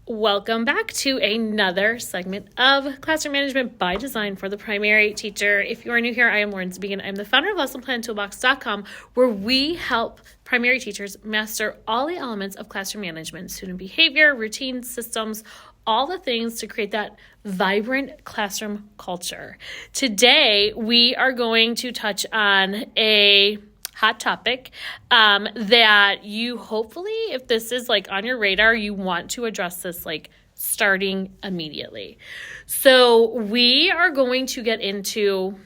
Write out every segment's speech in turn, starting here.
Welcome back to another segment of Classroom Management by Design for the Primary Teacher. If you are new here, I am Lauren Began. I'm the founder of LessonPlanToolbox.com, where we help primary teachers master all the elements of classroom management, student behavior, routines, systems, all the things to create that vibrant classroom culture. Today, we are going to touch on a hot topic that you hopefully, if this is like on your radar, you want to address this like starting immediately. So we are going to get into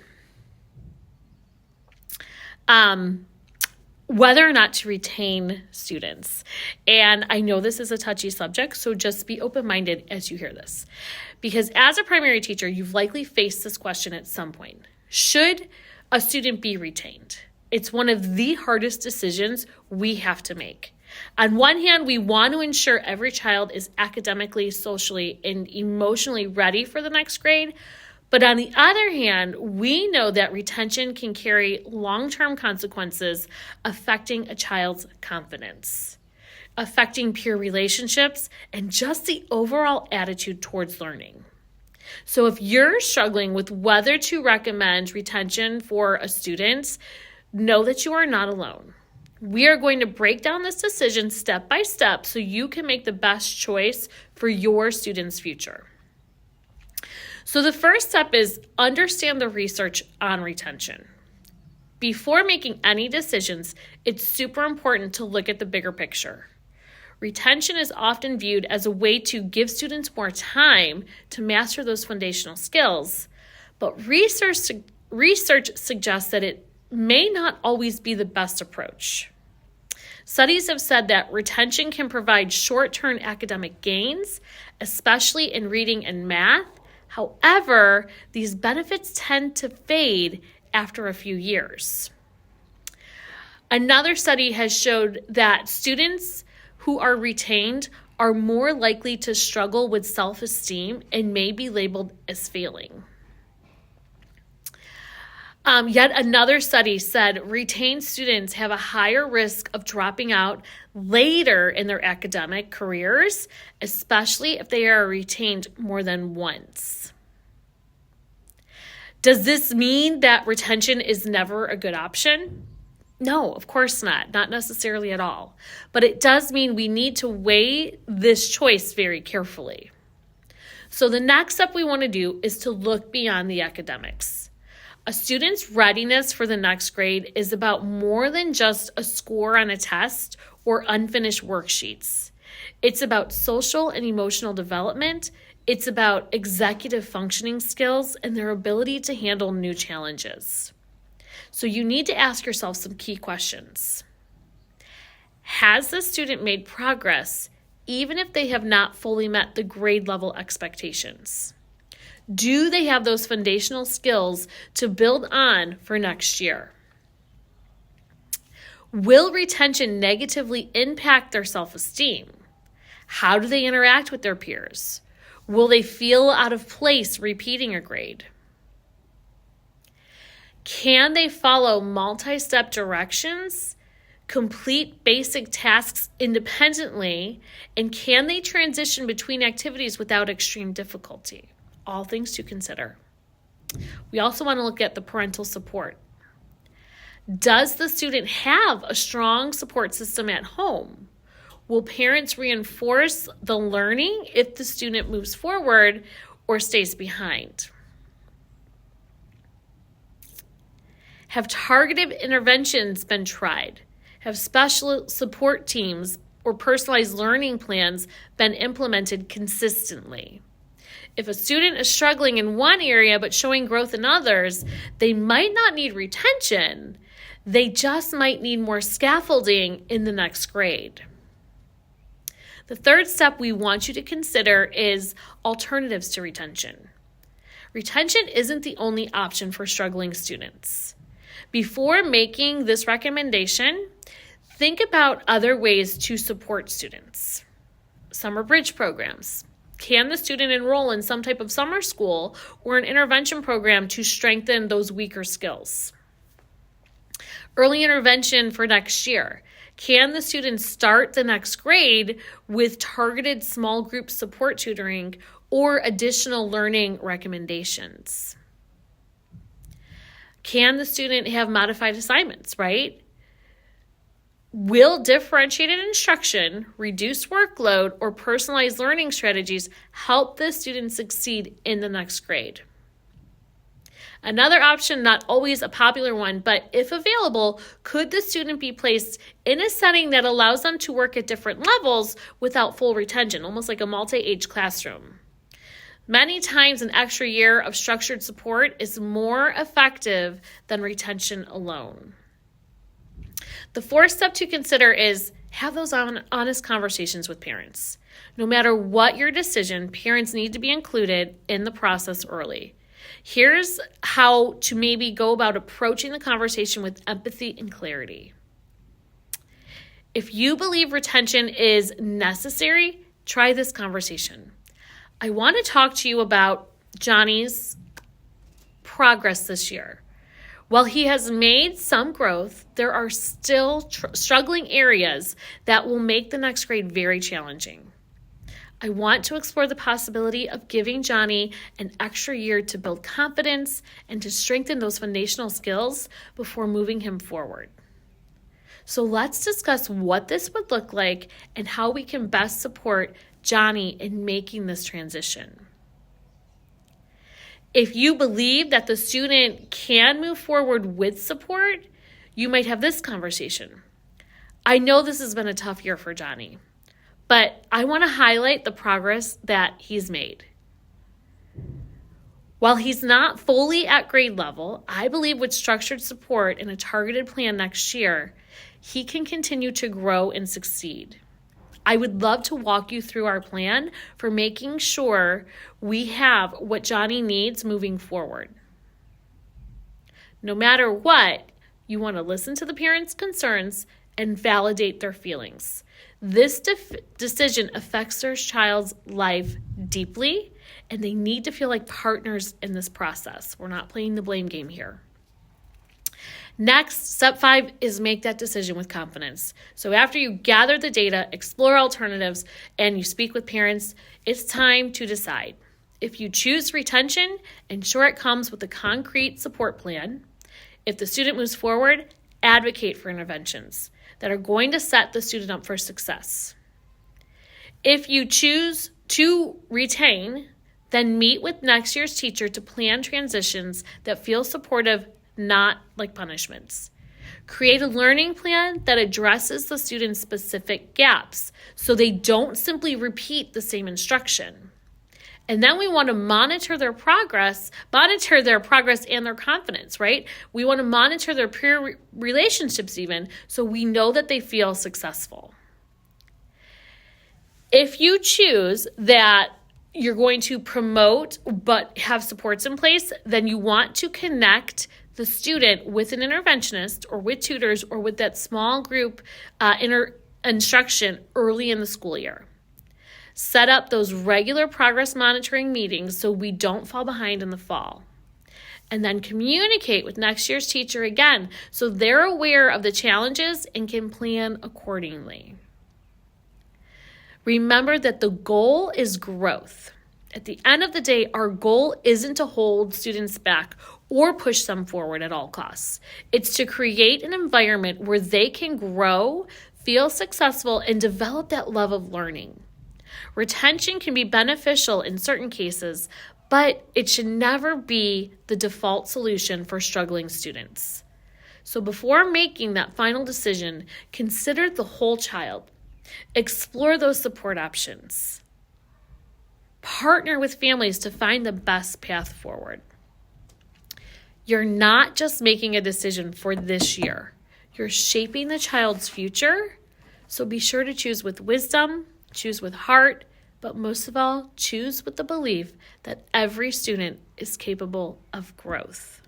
whether or not to retain students. And I know this is a touchy subject, so just be open-minded as you hear this. Because as a primary teacher, you've likely faced this question at some point. Should a student be retained? It's one of the hardest decisions we have to make. On one hand, we want to ensure every child is academically, socially, and emotionally ready for the next grade. But on the other hand, we know that retention can carry long-term consequences affecting a child's confidence, affecting peer relationships, and just the overall attitude towards learning. So if you're struggling with whether to recommend retention for a student, know that you are not alone. We are going to break down this decision step by step so you can make the best choice for your student's future. So the first step is understand the research on retention. Before making any decisions, it's super important to look at the bigger picture. Retention is often viewed as a way to give students more time to master those foundational skills, but research suggests that it may not always be the best approach. Studies have said that retention can provide short-term academic gains, especially in reading and math. However, these benefits tend to fade after a few years. Another study has showed that students who are retained are more likely to struggle with self-esteem and may be labeled as failing. Yet another study said retained students have a higher risk of dropping out later in their academic careers, especially if they are retained more than once. Does this mean that retention is never a good option? No, of course not necessarily at all. But it does mean we need to weigh this choice very carefully. So the next step we want to do is to look beyond the academics. A student's readiness for the next grade is about more than just a score on a test or unfinished worksheets. It's about social and emotional development. It's about executive functioning skills and their ability to handle new challenges. So you need to ask yourself some key questions. Has the student made progress even if they have not fully met the grade level expectations? Do they have those foundational skills to build on for next year? Will retention negatively impact their self-esteem? How do they interact with their peers? Will they feel out of place repeating a grade? Can they follow multi-step directions, complete basic tasks independently, and can they transition between activities without extreme difficulty? All things to consider. We also want to look at the parental support. Does the student have a strong support system at home? Will parents reinforce the learning if the student moves forward or stays behind? Have targeted interventions been tried? Have special support teams or personalized learning plans been implemented consistently? If a student is struggling in one area but showing growth in others, they might not need retention. They just might need more scaffolding in the next grade. The third step we want you to consider is alternatives to retention. Retention isn't the only option for struggling students. Before making this recommendation, think about other ways to support students. Summer bridge programs. Can the student enroll in some type of summer school or an intervention program to strengthen those weaker skills? Early intervention for next year. Can the student start the next grade with targeted small group support tutoring or additional learning recommendations? Can the student have modified assignments, right? Will differentiated instruction, reduced workload, or personalized learning strategies help the student succeed in the next grade? Another option, not always a popular one, but if available, could the student be placed in a setting that allows them to work at different levels without full retention, almost like a multi-age classroom? Many times, an extra year of structured support is more effective than retention alone. The fourth step to consider is have those honest conversations with parents. No matter what your decision, parents need to be included in the process early. Here's how to maybe go about approaching the conversation with empathy and clarity. If you believe retention is necessary, try this conversation. I want to talk to you about Johnny's progress this year. While he has made some growth, there are still struggling areas that will make the next grade very challenging. I want to explore the possibility of giving Johnny an extra year to build confidence and to strengthen those foundational skills before moving him forward. So let's discuss what this would look like and how we can best support Johnny in making this transition. If you believe that the student can move forward with support, you might have this conversation. I know this has been a tough year for Johnny, but I want to highlight the progress that he's made. While he's not fully at grade level, I believe with structured support and a targeted plan next year, he can continue to grow and succeed. I would love to walk you through our plan for making sure we have what Johnny needs moving forward. No matter what, you want to listen to the parents' concerns and validate their feelings. This decision affects their child's life deeply, and they need to feel like partners in this process. We're not playing the blame game here. Next, step 5 is make that decision with confidence. So after you gather the data, explore alternatives, and you speak with parents, it's time to decide. If you choose retention, ensure it comes with a concrete support plan. If the student moves forward, advocate for interventions that are going to set the student up for success. If you choose to retain, then meet with next year's teacher to plan transitions that feel supportive, not like punishments. Create a learning plan that addresses the student's specific gaps so they don't simply repeat the same instruction. And then we want to monitor their progress and their confidence, right? We want to monitor their peer relationships even so we know that they feel successful. If you choose that you're going to promote but have supports in place, then you want to connect the student with an interventionist or with tutors or with that small group instruction early in the school year. Set up those regular progress monitoring meetings so we don't fall behind in the fall. And then communicate with next year's teacher again so they're aware of the challenges and can plan accordingly. Remember that the goal is growth. At the end of the day, our goal isn't to hold students back or push them forward at all costs. It's to create an environment where they can grow, feel successful, and develop that love of learning. Retention can be beneficial in certain cases, but it should never be the default solution for struggling students. So before making that final decision, consider the whole child. Explore those support options. Partner with families to find the best path forward. You're not just making a decision for this year. You're shaping the child's future. So be sure to choose with wisdom, choose with heart, but most of all, choose with the belief that every student is capable of growth.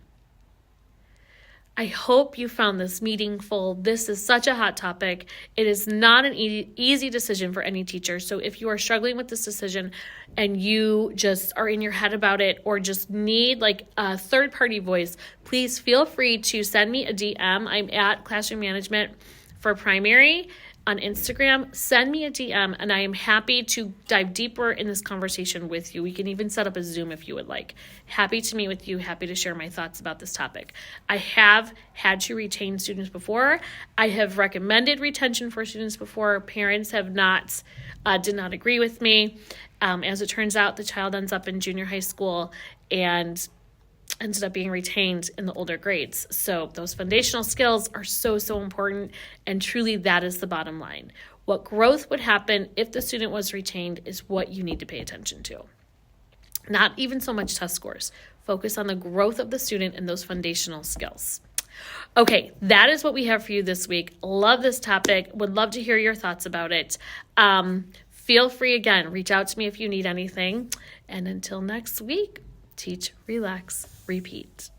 I hope you found this meaningful. This is such a hot topic. It is not an easy decision for any teacher. So if you are struggling with this decision and you just are in your head about it or just need like a third-party voice, please feel free to send me a DM. I'm at Classroom Management for primary on Instagram, send me a DM, and I am happy to dive deeper in this conversation with you. We can even set up a Zoom if you would like. Happy to meet with you, happy to share my thoughts about this topic. I have had to retain students before. I have recommended retention for students before. Parents have not, did not agree with me. As it turns out, the child ends up in junior high school and ended up being retained in the older grades. So those foundational skills are so, so important, and truly that is the bottom line. What growth would happen if the student was retained is what you need to pay attention to. Not even so much test scores. Focus on the growth of the student and those foundational skills. Okay, that is what we have for you this week. Love this topic. Would love to hear your thoughts about it. Feel free, again, reach out to me if you need anything. And until next week, teach, relax, repeat.